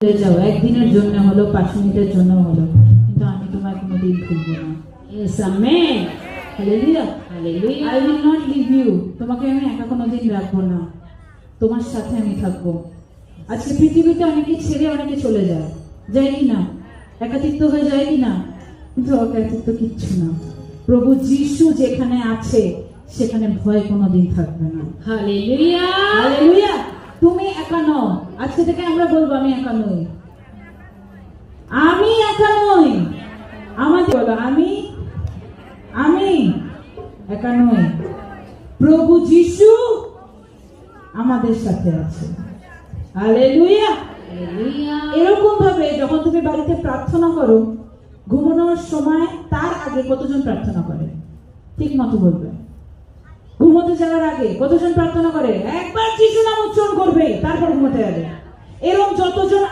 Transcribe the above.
চলে যাও, একদিনের জন্য হলো, 5 মিনিটের জন্য হলো, কিন্তু আমি তোমায় কোনোদিন ভুলবো না। Yes, amen. Hallelujah. Hallelujah. I will not leave you. তোমাকে আমি একা কোনোদিন রাখবো না, তোমার সাথে আমি থাকবো। আজকে পৃথিবীতে অনেকে ছেড়ে অনেকে চলে যায়, যায় কি না? একাকিত্ব হয়ে যায় কি না? কিন্তু একাকিত্ব কিচ্ছু না। প্রভু যিশু যেখানে আছে সেখানে ভয় কোনোদিন থাকবে না। Hallelujah. হালেলুয়া। তুমি একা নও। আজকে থেকে আমরা বলবো আমি একা নই, আমি একা নই। আমাদের বলো আমি একা নই। প্রভু যিশু আমাদের সাথে আছে। হালেলুয়া। Hallelujah. এরকম ভাবে যখন তুমি বাড়িতে প্রার্থনা করো, ঘুমানোর সময় তার আগে কতজন প্রার্থনা করে? ঠিক মতো বলবে। ঘুমোতে যাওয়ার আগে কতজন প্রার্থনা করে? একবার যিশু নাম উচ্চারণ করবে, তারপর ঘুমোতে যাবে। এরকম যতজন